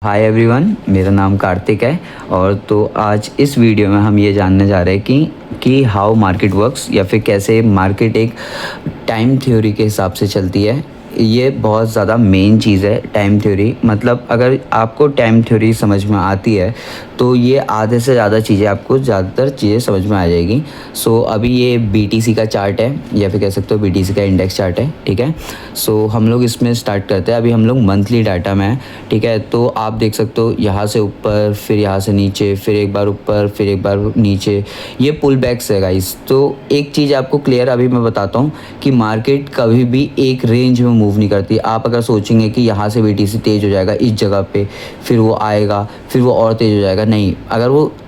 Hi everyone, मेरा नाम कार्तिक है। और तो आज इस वीडियो में हम ये जानने जा रहे हैं कि हाउ मार्केट वर्क्स, या फिर कैसे मार्केट एक टाइम थ्योरी के हिसाब से चलती है। ये बहुत ज़्यादा मेन चीज़ है टाइम थ्योरी। मतलब अगर आपको टाइम थ्योरी समझ में आती है तो ये आधे से ज़्यादा चीज़ें, आपको ज़्यादातर चीज़ें समझ में आ जाएगी। सो अभी ये बीटीसी का चार्ट है, या फिर कह सकते हो बीटीसी का इंडेक्स चार्ट है, ठीक है। सो हम लोग इसमें स्टार्ट करते हैं। अभी हम लोग मंथली डाटा में हैं, ठीक है। तो आप देख सकते हो यहाँ से ऊपर, फिर यहाँ से नीचे, फिर एक बार ऊपर, फिर एक बार नीचे, ये पुल बैक्स है गाइस। तो एक चीज़ आपको क्लियर अभी मैं बताता हूँ कि मार्केट कभी भी एक रेंज में मूव नहीं करती। आप अगर सोचेंगे कि यहाँ से बीटीसी तेज़ हो जाएगा इस जगह पे, फिर वो आएगा, फिर वो और तेज़ हो जाएगा, नहीं।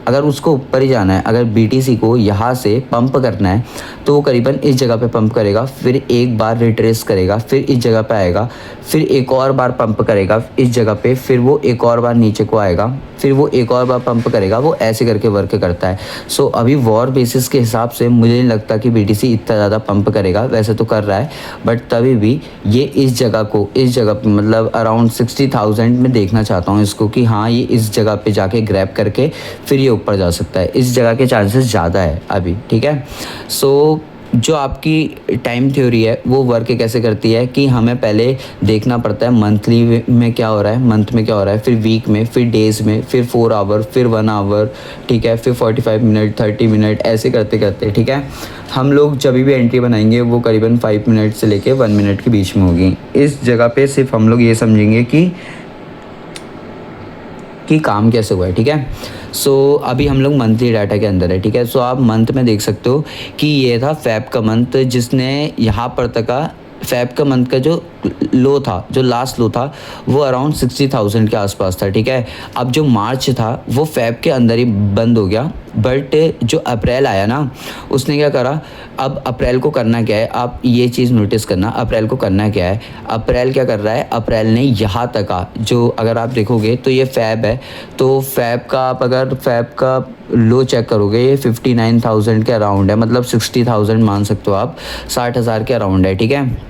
अगर उसको ऊपर ही जाना है, अगर बीटीसी को यहाँ से पंप करना है तो वो करीबन इस जगह पे पंप करेगा, फिर एक बार रिट्रेस करेगा, फिर इस जगह पे आएगा, फिर एक और बार पंप करेगा इस जगह पे, फिर वो एक और बार नीचे को आएगा, फिर वो एक और बार पंप करेगा। वो ऐसे करके वर्क करता है। सो अभी वॉर बेसिस के हिसाब से मुझे नहीं लगता कि बीटीसी इतना ज़्यादा पंप करेगा। वैसे तो कर रहा है, बट तभी भी ये इस जगह पे मतलब अराउंड 60,000 में देखना चाहता हूँ इसको, कि हाँ ये इस जगह पे जाके ग्रैब करके फिर ये ऊपर जा सकता है। इस जगह के चांसेस ज़्यादा है अभी, ठीक है। सो जो आपकी टाइम थ्योरी है वो वर्क कैसे करती है कि हमें पहले देखना पड़ता है मंथली में क्या हो रहा है, मंथ में क्या हो रहा है, फिर वीक में, फिर डेज़ में, फिर 4 आवर, फिर 1 आवर, ठीक है, फिर 45 मिनट, 30 मिनट, ऐसे करते करते, ठीक है। हम लोग जब भी एंट्री बनाएंगे वो करीबन 5 मिनट से लेके 1 मिनट के बीच में होगी। इस जगह पे सिर्फ हम लोग ये समझेंगे कि काम कैसे हुआ है, ठीक है। सो अभी हम लोग मंथली डाटा के अंदर है, ठीक है। सो आप मंथ में देख सकते हो कि ये था फ़ेब का मंथ, जिसने यहाँ पर तक का फ़ेब का मंथ का जो लो था, जो लास्ट लो था, वो अराउंड 60,000 के आसपास था, ठीक है। अब जो मार्च था वो फ़ेब के अंदर ही बंद हो गया, बट जो अप्रैल आया ना, उसने क्या करा। अब अप्रैल को करना क्या है, आप ये चीज़ नोटिस करना, अप्रैल को करना क्या है। अप्रैल क्या कर रहा है, अप्रैल ने यहाँ तक का जो, अगर आप देखोगे तो ये फ़ेब है, तो फ़ेब का आप अगर फ़ेब का लो चेक करोगे, ये 59,000 के अराउंड है, मतलब 60,000 मान सकते हो आप, 60,000 के अराउंड है, ठीक है।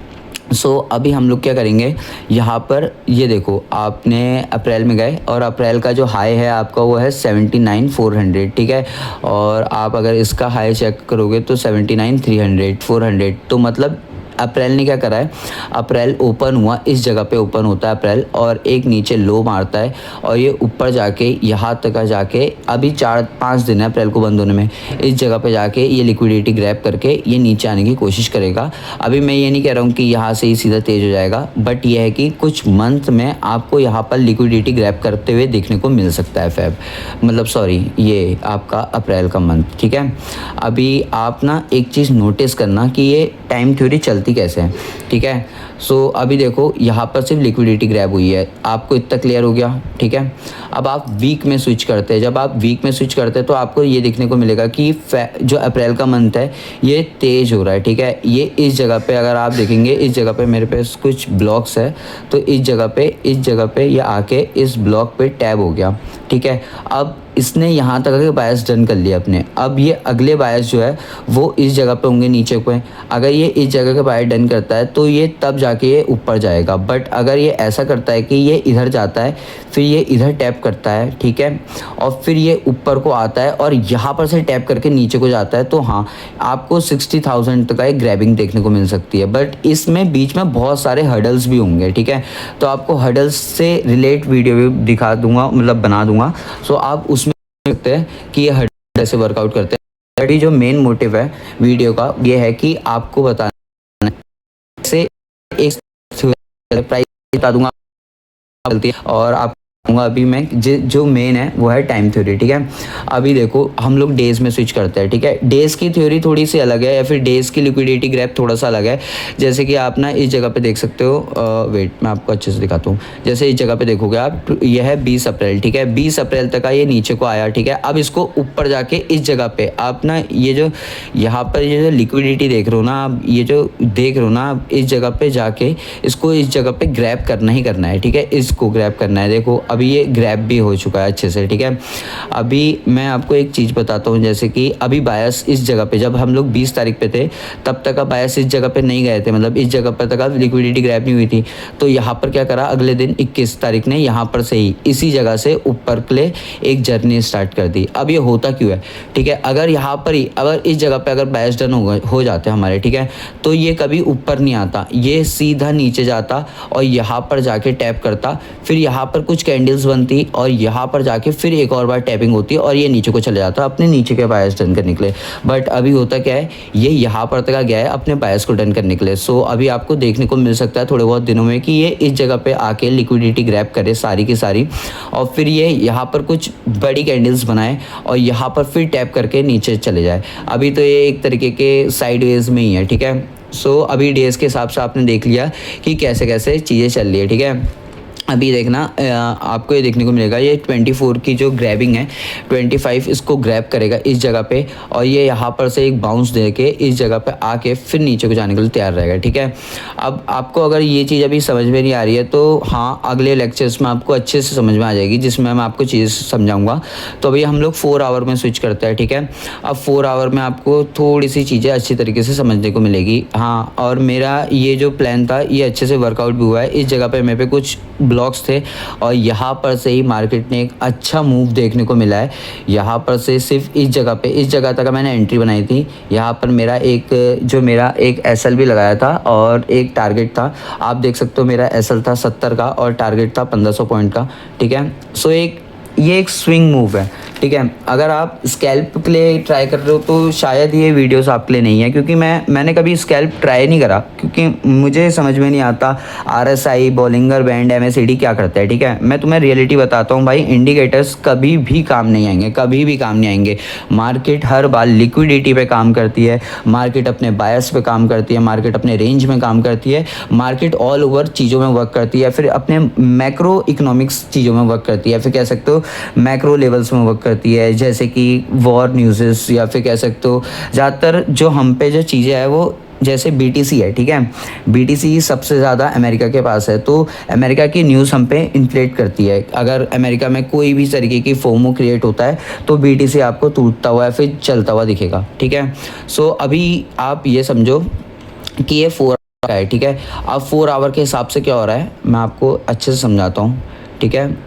सो अभी हम लोग क्या करेंगे, यहाँ पर ये देखो, आपने अप्रैल में गए और अप्रैल का जो हाई है आपका वो है 79,400, ठीक है। और आप अगर इसका हाई चेक करोगे तो 79,300, 400, तो मतलब अप्रैल ने क्या करा है, अप्रैल ओपन हुआ, इस जगह पे ओपन होता है अप्रैल, और एक नीचे लो मारता है, और ये ऊपर जाके यहाँ तक जाके, अभी 4-5 दिन है अप्रैल को बंद होने में, इस जगह पे जाके ये लिक्विडिटी ग्रैब करके ये नीचे आने की कोशिश करेगा। अभी मैं ये नहीं कह रहा हूँ कि यहाँ से ही सीधा तेज़ हो जाएगा, बट ये है कि कुछ मंथ में आपको यहाँ पर लिक्विडिटी ग्रैब करते हुए देखने को मिल सकता है फ़ेब, मतलब सॉरी, ये आपका अप्रैल का मंथ, ठीक है। अभी आप ना एक चीज़ नोटिस करना कि ये टाइम थ्योरी चलती कैसे है, ठीक है। सो अभी देखो यहाँ पर सिर्फ लिक्विडिटी ग्रैब हुई है, आपको इतना क्लियर हो गया, ठीक है। अब आप वीक में स्विच करते हैं, जब आप वीक में स्विच करते हैं तो आपको ये देखने को मिलेगा कि जो अप्रैल का मंथ है ये तेज़ हो रहा है, ठीक है। ये इस जगह पे अगर आप देखेंगे, इस जगह पे मेरे पास कुछ ब्लॉक्स है, तो इस जगह पे ये आके इस ब्लॉक पे टैब हो गया, ठीक है। अब इसने यहाँ तक के बायस डन कर लिया अपने। अब ये अगले बायस जो है वो इस जगह पे होंगे, नीचे को है। अगर ये इस जगह के बायस डन करता है तो ये तब जाके ये ऊपर जाएगा, बट अगर ये ऐसा करता है कि ये इधर जाता है, फिर ये इधर टैप करता है, ठीक है, और फिर ये ऊपर को आता है और यहाँ पर से टैप करके नीचे को जाता है, तो हाँ आपको 60,000 तक का एक ग्रैबिंग देखने को मिल सकती है। बट इसमें बीच में बहुत सारे हर्डल्स भी होंगे, ठीक है। तो आपको हर्डल्स से रिलेट वीडियो भी दिखा दूंगा, मतलब बना दूंगा। सो आप उसमें सकते हैं कि ये हर्डल से वर्कआउट करते हैं। अभी जो मेन मोटिव है वीडियो का ये है कि आपको बताना से एक प्राइस बता दूंगा और आप अभी मैं जो मेन है वो है टाइम थ्योरी, ठीक है। अभी देखो हम लोग डेज़ में स्विच करते हैं, ठीक है। डेज़ की थ्योरी थोड़ी सी अलग है, या फिर डेज़ की लिक्विडिटी ग्रैब थोड़ा सा अलग है। जैसे कि आप ना इस जगह पे देख सकते हो, वेट मैं आपको अच्छे से दिखाता हूँ। जैसे इस जगह पे देखोगे आप, यह है 20 अप्रैल, ठीक है। 20 अप्रैल तक का ये नीचे को आया, ठीक है। अब इसको ऊपर जाके इस जगह पे आप ना ये जो यहाँ पर ये जो लिक्विडिटी देख रहे हो ना आप, ये जो देख रहे हो ना आप, इस जगह पे जाके इसको इस जगह पे ग्रैब करना ही करना है, ठीक है। इसको ग्रैब करना है। देखो अभी ये ग्रैब भी हो चुका है अच्छे से, ठीक है। अभी मैं आपको एक चीज़ बताता हूँ, जैसे कि अभी बायस इस जगह पे, जब हम लोग 20 तारीख पे थे तब तक अब बायस इस जगह पे नहीं गए थे, मतलब इस जगह पर तक अब लिक्विडिटी ग्रैब नहीं हुई थी। तो यहाँ पर क्या करा, अगले दिन 21 तारीख ने यहाँ पर से ही इसी जगह से ऊपर के लिए एक जर्नी स्टार्ट कर दी। अब ये होता क्यों है, ठीक है, अगर यहाँ पर ही अगर इस जगह पे अगर बायस डन हो जाते हमारे, ठीक है, तो ये कभी ऊपर नहीं आता, ये सीधा नीचे जाता और यहाँ पर जाके टैप करता, फिर यहाँ पर कुछ कैंडल्स बनती और यहाँ पर जाके फिर एक और बार टैपिंग होती और ये नीचे को चले जाता अपने नीचे के बायस डन करने के लिए। बट अभी होता क्या है, ये यहाँ पर तक गया है अपने बायस को डन करने के लिए। सो अभी आपको देखने को मिल सकता है थोड़े बहुत दिनों में कि ये इस जगह पे आके लिक्विडिटी ग्रैब करे सारी की सारी, और फिर ये यहाँ पर कुछ बड़ी कैंडल्स बनाए और यहाँ पर फिर टैप करके नीचे चले जाए। अभी तो ये एक तरीके के साइडवेज में ही है, ठीक है। सो अभी डेज के हिसाब से आपने देख लिया कि कैसे कैसे चीज़ें चल रही है, ठीक है। अभी देखना आपको ये देखने को मिलेगा, ये 24 की जो ग्रैबिंग है 25 इसको ग्रैब करेगा इस जगह पे और ये यहाँ पर से एक बाउंस दे के इस जगह पे आके फिर नीचे को जाने के लिए तैयार रहेगा, ठीक है। अब आपको अगर ये चीज़ अभी समझ में नहीं आ रही है तो हाँ, अगले लेक्चर्स में आपको अच्छे से समझ में आ जाएगी, जिसमें मैं आपको चीज़ समझाऊँगा। तो अभी हम लोग 4 आवर में स्विच करते हैं, ठीक है। अब 4 आवर में आपको थोड़ी सी चीज़ें अच्छी तरीके से समझने को मिलेगी। हाँ, और मेरा ये जो प्लान था ये अच्छे से वर्कआउट भी हुआ है। इस जगह पर मेरे पे कुछ ब्लॉक्स थे और यहाँ पर से ही मार्केट ने एक अच्छा मूव देखने को मिला है। यहाँ पर से सिर्फ इस जगह तक मैंने एंट्री बनाई थी। यहाँ पर मेरा एक एसएल भी लगाया था और एक टारगेट था। आप देख सकते हो मेरा एसएल था 70 का और टारगेट था 1500 पॉइंट का, ठीक है। सो ये एक स्विंग मूव है, ठीक है। अगर आप स्कैल्प के लिए ट्राई कर रहे हो तो शायद ये वीडियोस आपके लिए नहीं है, क्योंकि मैंने कभी स्कैल्प ट्राई नहीं करा, क्योंकि मुझे समझ में नहीं आता आरएसआई, बॉलिंगर बैंड, एमएसीडी क्या करता है, ठीक है। मैं तुम्हें रियलिटी बताता हूँ भाई, इंडिकेटर्स कभी भी काम नहीं आएंगे, कभी भी काम नहीं आएंगे। मार्केट हर बार लिक्विडिटी पे काम करती है, मार्केट अपने बायस पे काम करती है, मार्केट अपने रेंज में काम करती है, मार्केट ऑल ओवर चीज़ों में वर्क करती है, फिर अपने मैक्रो इकोनॉमिक्स चीज़ों में वर्क करती है, फिर कह सकते हो मैक्रो लेवल्स में वर्क करती है, जैसे कि वॉर न्यूज़ेस, या फिर कह सकते हो ज़्यादातर जो हम पे जो चीज़ें हैं वो जैसे बीटीसी है, ठीक है। बीटीसी सबसे ज़्यादा अमेरिका के पास है, तो अमेरिका की न्यूज़ हम पे इन्फ्लेट करती है। अगर अमेरिका में कोई भी तरीके की फोमो क्रिएट होता है तो बीटीसी आपको टूटता हुआ या फिर चलता हुआ दिखेगा, ठीक है। सो अभी आप ये समझो कि ये 4 आवर का है, ठीक है। अब 4 आवर के हिसाब से क्या हो रहा है मैं आपको अच्छे से समझाता हूँ, ठीक है।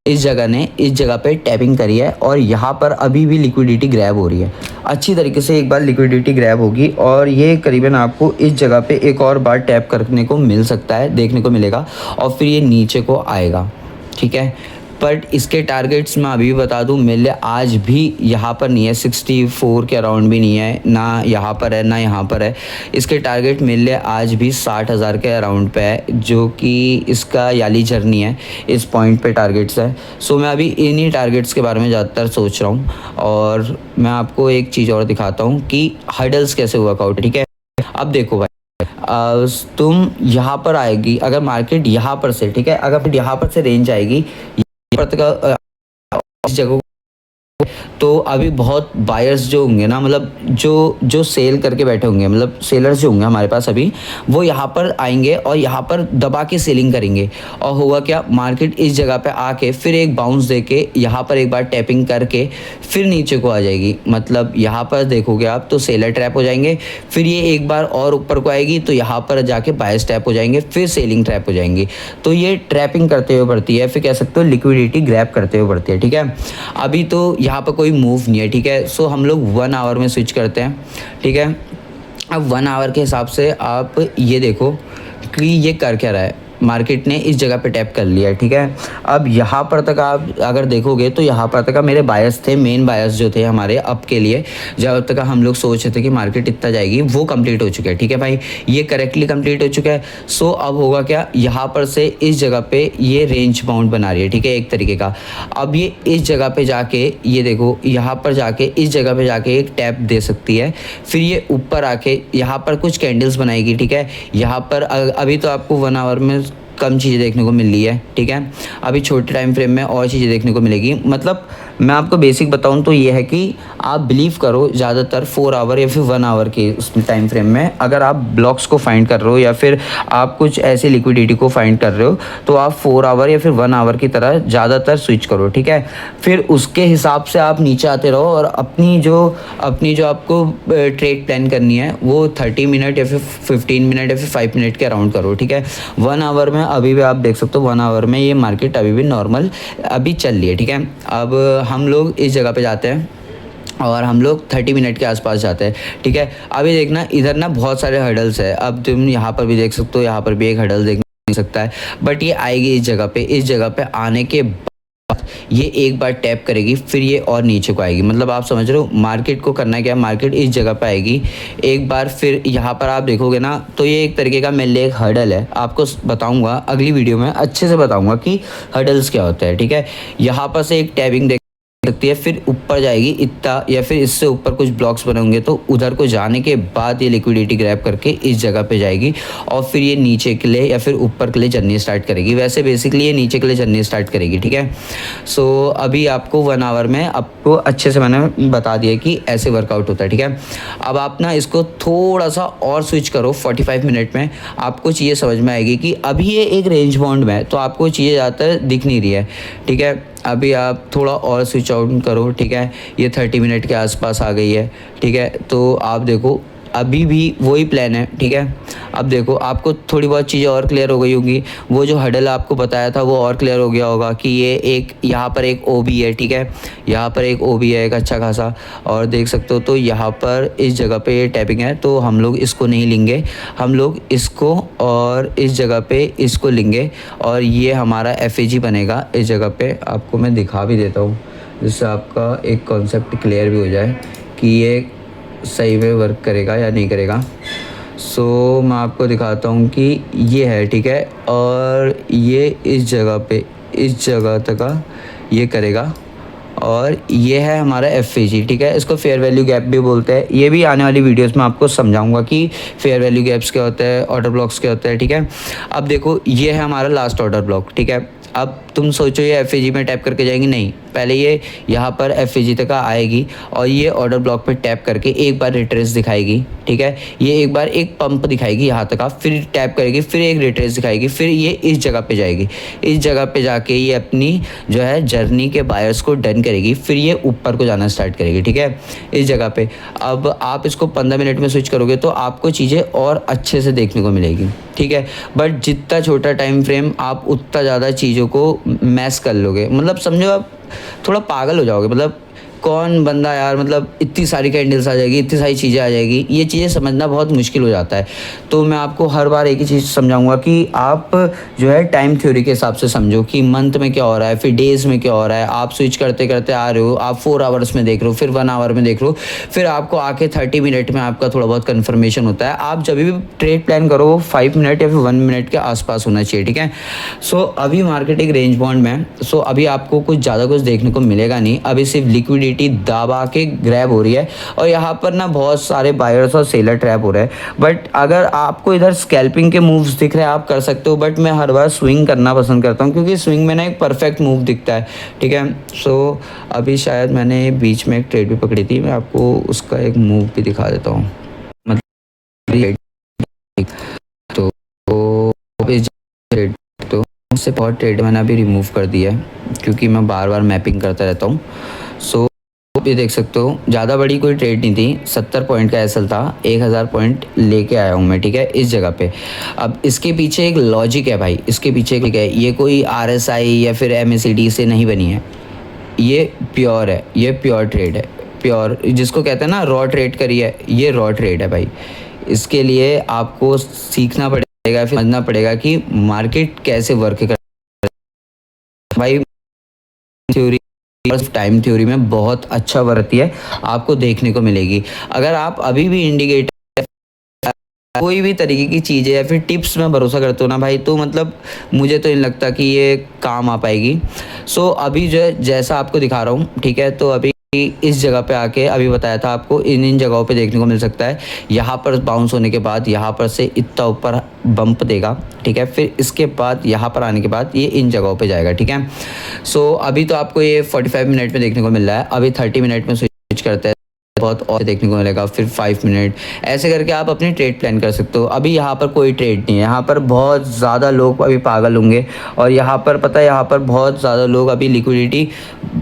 इस जगह पे टैपिंग करी है और यहाँ पर अभी भी लिक्विडिटी ग्रैब हो रही है अच्छी तरीके से। एक बार लिक्विडिटी ग्रैब होगी और ये करीबन आपको इस जगह पे एक और बार टैप करने को मिल सकता है, देखने को मिलेगा, और फिर ये नीचे को आएगा, ठीक है। बट इसके टारगेट्स मैं अभी भी बता दूं, मेरे लिए आज भी यहाँ पर नहीं है, 64 के अराउंड भी नहीं है, ना यहाँ पर है ना यहाँ पर है। इसके टारगेट मेरे लिए आज भी 60,000 के अराउंड पे है, जो कि इसका याली जर्नी है, इस पॉइंट पे टारगेट्स है। सो मैं अभी इन्हीं टारगेट्स के बारे में ज़्यादातर सोच रहा हूँ और मैं आपको एक चीज़ और दिखाता हूँ कि हर्डल्स कैसे वर्कआउट, ठीक है। अब देखो भाई, तुम यहाँ पर आएगी अगर मार्केट यहाँ पर से, ठीक है, अगर यहाँ पर से रेंज आएगी इस जगह, तो अभी बहुत बायर्स जो होंगे ना, मतलब जो सेल करके बैठे होंगे, मतलब सेलर्स जो होंगे हमारे पास अभी, वो यहाँ पर आएंगे और यहाँ पर दबा के सेलिंग करेंगे। और होगा क्या, मार्केट इस जगह पे आके फिर एक बाउंस देके यहाँ पर एक बार टैपिंग करके फिर नीचे को आ जाएगी। मतलब यहाँ पर देखोगे आप तो सेलर ट्रैप हो जाएंगे, फिर ये एक बार और ऊपर को आएगी तो यहाँ पर जाके बायर्स ट्रैप हो जाएंगे, फिर सेलिंग ट्रैप हो जाएंगी। तो ये ट्रैपिंग करते हुए बढ़ती है, फिर कह सकते हो लिक्विडिटी ग्रैब करते हुए बढ़ती है, ठीक है। अभी तो यहाँ पर कोई मूव नहीं है, ठीक है। सो हम लोग 1 आवर में स्विच करते हैं, ठीक है। अब 1 आवर के हिसाब से आप ये देखो कि ये कर क्या रहा है, मार्केट ने इस जगह पे टैप कर लिया है, ठीक है। अब यहाँ पर तक आप अगर देखोगे तो यहाँ पर तक मेरे बायस थे, मेन बायस जो थे हमारे अप के लिए, जब तक हम लोग सोच रहे थे कि मार्केट इतना जाएगी, वो कंप्लीट हो चुका है, ठीक है भाई, ये करेक्टली कंप्लीट हो चुका है। सो अब होगा क्या, यहाँ पर से इस जगह पे ये रेंज बाउंड बना रही है, ठीक है, एक तरीके का। अब ये इस जगह पे जाके ये देखो, यहाँ पर जाके इस जगह पे जाके एक टैप दे सकती है, फिर ये ऊपर आके यहाँ पर कुछ कैंडल्स बनाएगी, ठीक है। यहाँ पर अभी तो आपको 1 आवर में कम चीज़ें देखने को मिल रही है, ठीक है। अभी छोटे टाइम फ्रेम में और चीज़ें देखने को मिलेगी। मतलब मैं आपको बेसिक बताऊं तो ये है कि आप बिलीव करो ज़्यादातर 4 आवर या फिर 1 आवर के उस टाइम फ्रेम में अगर आप ब्लॉक्स को फाइंड कर रहे हो या फिर आप कुछ ऐसी लिक्विडिटी को फाइंड कर रहे हो तो आप 4 आवर या फिर 1 आवर की तरह ज़्यादातर स्विच करो, ठीक है। फिर उसके हिसाब से आप नीचे आते रहो और अपनी जो आपको ट्रेड प्लान करनी है वो 30 मिनट या फिर 15 मिनट या फिर 5 मिनट के अराउंड करो, ठीक है। 1 आवर में अभी भी आप देख सकते हो 1 आवर में ये मार्केट अभी भी नॉर्मल अभी चल रही है, ठीक है। अब हम लोग इस जगह पे जाते हैं और हम लोग 30 मिनट के आसपास जाते हैं, ठीक है। अभी देखना इधर ना बहुत सारे हर्डल्स है, अब तुम यहाँ पर भी देख सकते हो, यहाँ पर भी एक हर्डल देख सकता है, बट ये आएगी इस जगह पे आने के बाद ये एक बार टैप करेगी फिर ये और नीचे को आएगी। मतलब आप समझ रहे हो मार्केट को करना क्या है, मार्केट इस जगह पे आएगी एक बार, फिर यहाँ पर आप देखोगे ना तो ये एक तरीके का मेरे लिए एक हर्डल है। आपको बताऊंगा अगली वीडियो में अच्छे से बताऊंगा कि हर्डल्स क्या होता है, ठीक है। यहाँ पर से एक टैबिंग सकती है, फिर ऊपर जाएगी इतना या फिर इससे ऊपर कुछ ब्लॉक्स बने होंगे तो उधर को जाने के बाद ये लिक्विडिटी ग्रैब करके इस जगह पे जाएगी और फिर ये नीचे के लिए या फिर ऊपर के लिए जर्नी स्टार्ट करेगी। वैसे बेसिकली ये नीचे के लिए जर्नी स्टार्ट करेगी, ठीक है। सो अभी आपको 1 आवर में आपको अच्छे से मैंने बता दिया कि ऐसे वर्कआउट होता है, ठीक है। अब आप ना इसको थोड़ा सा और स्विच करो 45 मिनट में, आपको चीज़ें समझ में आएगी कि अभी ये एक रेंज बाउंड में है तो आपको चीज़ें ज़्यादातर दिख नहीं रही है, ठीक है। अभी आप थोड़ा और स्विच आउट करो, ठीक है। ये 30 मिनट के आसपास आ गई है, ठीक है। तो आप देखो अभी भी वही प्लान है, ठीक है। अब देखो आपको थोड़ी बहुत चीज़ें और क्लियर हो गई होंगी, वो जो हडल आपको बताया था वो और क्लियर हो गया होगा कि ये एक यहाँ पर एक ओबी है, ठीक है। यहाँ पर एक ओबी है एक अच्छा खासा, और देख सकते हो तो यहाँ पर इस जगह पे ये टैपिंग है तो हम लोग इसको नहीं लेंगे, हम लोग इसको और इस जगह पे इसको लेंगे और ये हमारा एफएजी बनेगा इस जगह पे। आपको मैं दिखा भी देता हूँ जिससे आपका एक कॉन्सेप्ट क्लियर भी हो जाए कि ये सही में वर्क करेगा या नहीं करेगा। सो मैं आपको दिखाता हूँ कि ये है, ठीक है, और ये इस जगह तक ये करेगा और ये है हमारा एफएजी, ठीक है। इसको फेयर वैल्यू गैप भी बोलते हैं। ये भी आने वाली वीडियोस में आपको समझाऊंगा कि फेयर वैल्यू गैप्स क्या होता है, ऑर्डर ब्लॉक्स क्या होता है, ठीक है। अब देखो ये है हमारा लास्ट ऑर्डर ब्लॉक, ठीक है। अब तुम सोचो ये एफएजी में टैप करके जाएंगी, नहीं, पहले ये यहाँ पर एफएजी तक आएगी और ये ऑर्डर ब्लॉक पे टैप करके एक बार रिट्रेस दिखाएगी, ठीक है। ये एक बार एक पंप दिखाएगी यहाँ तक, फिर टैप करेगी, फिर एक रिट्रेस दिखाएगी, फिर ये इस जगह पे जाएगी, इस जगह पे जाके ये अपनी जो है जर्नी के बायर्स को डन करेगी, फिर ये ऊपर को जाना स्टार्ट करेगी, ठीक है, इस जगह पे। अब आप इसको 15 मिनट में स्विच करोगे तो आपको चीज़ें और अच्छे से देखने को मिलेगी, ठीक है। बट जितना छोटा टाइम फ्रेम आप उतना ज़्यादा चीज़ों को मैस कर लोगे, मतलब समझो आप थोड़ा पागल हो जाओगे। मतलब कौन बंदा यार, मतलब इतनी सारी कैंडल्स आ जाएगी, इतनी सारी चीज़ें आ जाएगी, ये चीज़ें समझना बहुत मुश्किल हो जाता है। तो मैं आपको हर बार एक ही चीज़ समझाऊंगा कि आप जो है टाइम थ्योरी के हिसाब से समझो कि मंथ में क्या हो रहा है, फिर डेज़ में क्या हो रहा है। आप स्विच करते करते आ रहे हो, आप 4 आवर्स में देख रहे हो, फिर 1 आवर में देख रहे हो, फिर आपको आके 30 मिनट में आपका थोड़ा बहुत कन्फर्मेशन होता है। आप जब भी ट्रेड प्लान करो 5 मिनट या फिर 1 मिनट के आसपास होना चाहिए, ठीक है। सो अभी मार्केट एक रेंज बाउंड में है, सो अभी आपको कुछ ज़्यादा कुछ देखने को मिलेगा नहीं। अभी सिर्फ लिक्विडिटी दबा के ग्रैब हो रही है और यहाँ पर ना बहुत सारे बायर्स और सेलर ट्रैप हो रहे हैं। बट अगर आपको इधर स्कैल्पिंग के मूव्स दिख रहे हैं आप कर सकते हो, बट मैं हर बार स्विंग करना पसंद करता हूँ क्योंकि स्विंग में ना एक परफेक्ट मूव दिखता है, ठीक है। सो अभी शायद मैंने बीच में एक ट्रेड भी पकड़ी थी, मैं आपको उसका एक मूव भी दिखा देता हूँ। मतलब तो इस ट्रेड तो उससे बहुत ट्रेड मैंने अभी रिमूव कर दिया है क्योंकि मैं बार बार मैपिंग करता रहता हूँ। सो ये देख सकते हो ज़्यादा बड़ी कोई ट्रेड नहीं थी, 70 पॉइंट का एसएल था, 1000 पॉइंट लेके आया हूँ मैं, ठीक है, इस जगह पे। अब इसके पीछे एक लॉजिक है भाई, इसके पीछे एक है, ये कोई आरएसआई या फिर एमएसीडी से नहीं बनी है, ये प्योर है, ये प्योर ट्रेड है, प्योर जिसको कहते हैं ना रॉ ट्रेड करी है, ये रॉ ट्रेड है भाई। इसके लिए आपको सीखना पड़ेगा, फिर समझना पड़ेगा कि मार्केट कैसे वर्क कर भाई। थ्योरी टाइम थ्योरी में बहुत अच्छा वर्ती है, आपको देखने को मिलेगी। अगर आप अभी भी इंडिकेटर कोई भी तरीके की चीज़ें या फिर टिप्स में भरोसा करते हो ना भाई, तो मतलब मुझे तो नहीं लगता कि ये काम आ पाएगी। सो अभी जो जैसा आपको दिखा रहा हूँ, ठीक है, तो अभी इस जगह पे आके अभी बताया था आपको इन जगहों पे देखने को मिल सकता है। यहाँ पर बाउंस होने के बाद यहाँ पर से इतना ऊपर बम्प देगा, ठीक है। फिर इसके बाद यहाँ पर आने के बाद ये इन जगहों पे जाएगा, ठीक है। सो अभी तो आपको ये 45 मिनट में देखने को मिल रहा है, अभी 30 मिनट में स्विच करते हैं, बहुत और देखने को मिलेगा, फिर 5 मिनट, ऐसे करके आप अपनी ट्रेड प्लान कर सकते हो। अभी यहाँ पर कोई ट्रेड नहीं है, यहाँ पर बहुत ज़्यादा लोग अभी पागल होंगे और यहाँ पर पता है यहाँ पर बहुत ज़्यादा लोग अभी लिक्विडिटी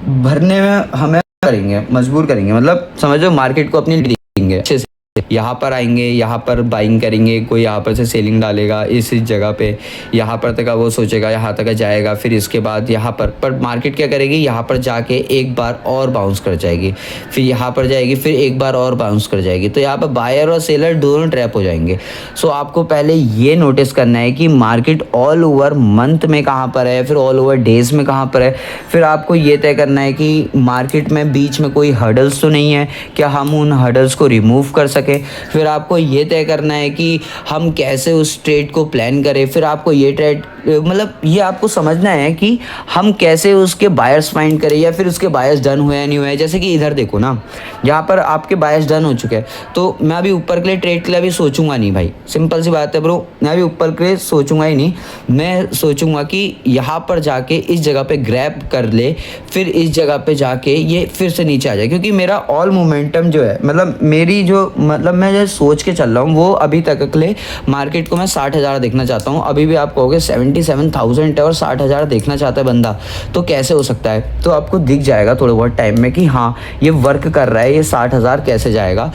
भरने में हमें करेंगे, मजबूर करेंगे, मतलब समझो मार्केट को अपनी देंगे अच्छे से। यहाँ पर आएंगे, यहाँ पर बाइंग करेंगे, कोई यहाँ पर से सेलिंग डालेगा इस जगह पे, यहाँ पर तक वो सोचेगा यहाँ तक जाएगा, फिर इसके बाद यहाँ पर मार्केट क्या करेगी, यहाँ पर जाके एक बार और बाउंस कर जाएगी, फिर यहाँ पर जाएगी, फिर एक बार और बाउंस कर जाएगी। तो यहाँ पर बायर और सेलर दोनों ट्रैप हो जाएंगे। सो आपको पहले ये नोटिस करना है कि मार्केट ऑल ओवर मंथ में कहाँ पर है, फिर ऑल ओवर डेज में कहाँ पर है। फिर आपको ये तय करना है कि मार्केट में बीच में कोई हर्डल्स तो नहीं है, क्या हम उन हर्डल्स को रिमूव कर सके। फिर आपको ये तय करना है कि हम कैसे उस ट्रेड को प्लान करें। फिर आपको ये ट्रेड मतलब ये आपको समझना है कि हम कैसे उसके बायर्स फाइंड करें, या फिर उसके बायर्स डन हुए या नहीं हुए। जैसे कि इधर देखो ना, यहाँ पर आपके बायर्स डन हो चुके हैं, तो मैं अभी ऊपर के लिए ट्रेड के लिए अभी सोचूंगा नहीं भाई, सिंपल सी बात है ब्रो, मैं अभी ऊपर के लिए सोचूंगा ही नहीं। मैं सोचूंगा कि यहाँ पर जाके इस जगह पे ग्रैब कर ले, फिर इस जगह पे जाके ये फिर से नीचे आ जाए, क्योंकि मेरा ऑल मोमेंटम जो है, मतलब मेरी जो मैं जो सोच के चल रहा हूँ वो अभी तक के लिए मार्केट को मैं 60,000 देखना चाहता हूँ। अभी भी आप कहोगे 77,000 है और 60,000 देखना चाहता है बंदा, तो कैसे हो सकता है। तो आपको दिख जाएगा थोड़े बहुत टाइम में कि हाँ ये वर्क कर रहा है, ये 60,000 कैसे जाएगा।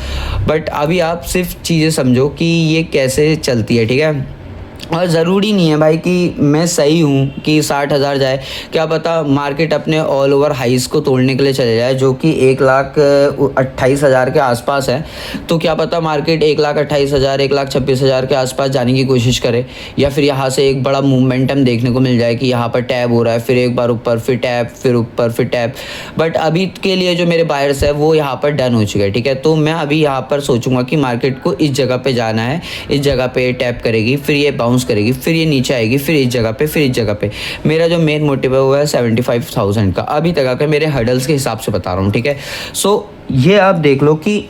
बट अभी आप सिर्फ चीज़ें समझो कि ये कैसे चलती है, ठीक है। और ज़रूरी नहीं है भाई कि मैं सही हूँ कि 60,000 जाए, क्या पता मार्केट अपने ऑल ओवर हाइस को तोड़ने के लिए चले जाए, जो कि 1,28,000 के आसपास है। तो क्या पता मार्केट 1,28,000 1,26,000 के आसपास जाने की कोशिश करे, या फिर यहाँ से एक बड़ा मूवमेंटम देखने को मिल जाए कि यहाँ पर टैब हो रहा है, फिर एक बार ऊपर, फिर टैब, फिर ऊपर, फिर टैब। बट अभी के लिए जो मेरे बायर्स है वो यहाँ पर डन हो चुके हैं, ठीक है। तो मैं अभी यहाँ पर सोचूंगा कि मार्केट को इस जगह पे जाना है, इस जगह पे टैप करेगी, फिर ये बाउंस करेगी, फिर ये नीचे आएगी, फिर इस जगह पे, फिर इस जगह पे। मेरा जो मेन मोटिव है वो है 75,000 का, अभी तक का मेरे हर्डल्स के हिसाब से बता रहा हूँ, ठीक है। सो ये आप देख लो कि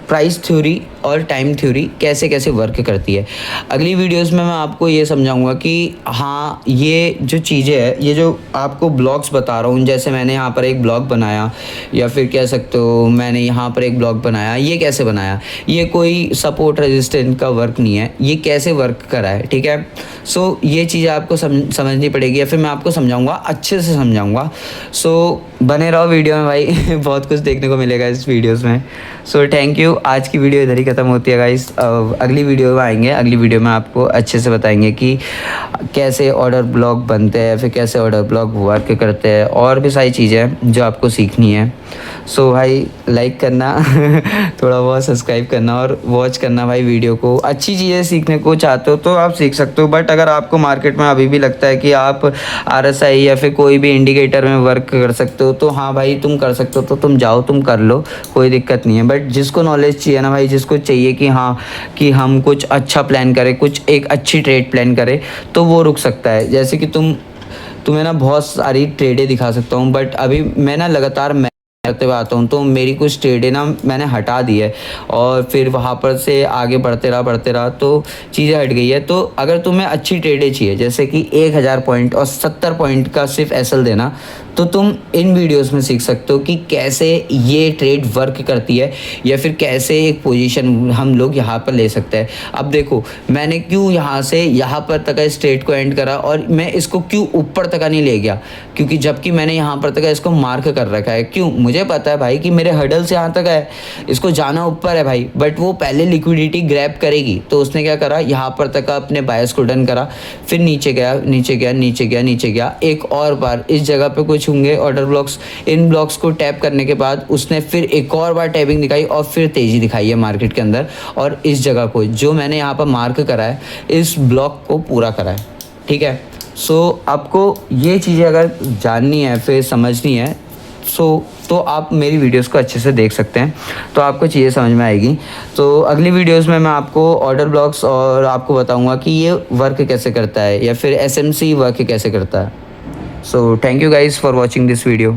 प्राइस थ्योरी और टाइम थ्योरी कैसे कैसे वर्क करती है। अगली वीडियोस में मैं आपको ये समझाऊंगा कि हाँ ये जो चीज़ें हैं, ये जो आपको ब्लॉग्स बता रहा हूँ, जैसे मैंने यहाँ पर एक ब्लॉग बनाया, या फिर कह सकते हो मैंने यहाँ पर एक ब्लॉग बनाया, ये कैसे बनाया, ये कोई सपोर्ट रेजिस्टेंट का वर्क नहीं है, ये कैसे वर्क करा है, ठीक है। सो ये चीज़ें आपको समझनी पड़ेगी, या फिर मैं आपको समझाऊँगा, अच्छे से समझाऊँगा। सो बने रहो वीडियो में भाई बहुत कुछ देखने को मिलेगा इस वीडियोस में। सो थैंक यू, आज की वीडियो इधर ही ख़त्म होती है गाइस। अगली वीडियो में आएंगे, अगली वीडियो में आपको अच्छे से बताएंगे कि कैसे ऑर्डर ब्लॉक बनते हैं, फिर कैसे ऑर्डर ब्लॉक वर्क करते हैं, और भी सारी चीज़ें जो आपको सीखनी है। सो भाई लाइक करना थोड़ा बहुत सब्सक्राइब करना और वॉच करना भाई वीडियो को। अच्छी चीज़ें सीखने को चाहते हो तो आप सीख सकते हो, बट अगर आपको मार्केट में अभी भी लगता है कि आप RSI या फिर कोई भी इंडिकेटर में वर्क कर सकते हो, तो हाँ भाई तुम कर सकते हो, तो तुम जाओ, तुम कर लो, कोई दिक्कत नहीं है। बट जिसको नॉलेज चाहिए ना भाई, जिसको चाहिए कि हाँ कि हम कुछ अच्छा प्लान करें, कुछ एक अच्छी ट्रेड प्लान करें, तो वो रुक सकता है। जैसे कि तुम्हें ना बहुत सारी ट्रेडें दिखा सकता हूँ, बट अभी मैं ना लगातार करते हुए आता हूँ, तो मेरी कुछ ट्रेडें ना मैंने हटा दी है, और फिर वहाँ पर से आगे बढ़ते रहा तो चीज़ें हट गई है। तो अगर तुम्हें अच्छी ट्रेडें चाहिए, जैसे कि 1,000 पॉइंट और 70 पॉइंट का सिर्फ SL देना, तो तुम इन वीडियोस में सीख सकते हो कि कैसे ये ट्रेड वर्क करती है, या फिर कैसे एक पोजीशन हम लोग यहाँ पर ले सकते हैं। अब देखो मैंने क्यों यहाँ से यहाँ पर तक इस ट्रेड को एंड करा, और मैं इसको क्यों ऊपर तक नहीं ले गया, क्योंकि जबकि मैंने यहाँ पर तक इसको मार्क कर रखा है। क्यों, मुझे पता है भाई कि मेरे हर्डल से यहाँ तक है, इसको जाना ऊपर है भाई, बट वो पहले लिक्विडिटी ग्रैब करेगी। तो उसने क्या करा, यहाँ पर तक अपने बायस को डन करा, फिर नीचे गया नीचे गया नीचे गया नीचे गया, एक और बार इस जगह पे कुछ होंगे ऑर्डर ब्लॉक्स, इन ब्लॉक्स को टैप करने के बाद उसने फिर एक और बार टैपिंग दिखाई, और फिर तेज़ी दिखाई है मार्केट के अंदर, और इस जगह को जो मैंने यहाँ पर मार्क करा है, इस ब्लॉक को पूरा करा है, ठीक है। सो आपको ये चीज़ें अगर जाननी है, फिर समझनी है, तो आप मेरी वीडियोस को अच्छे से देख सकते हैं, तो आपको चीज़ें समझ में आएगी। तो अगली वीडियोस में मैं आपको ऑर्डर ब्लॉक्स और आपको बताऊंगा कि ये वर्क कैसे करता है, या फिर SMC वर्क कैसे करता है। So thank you guys for watching this video.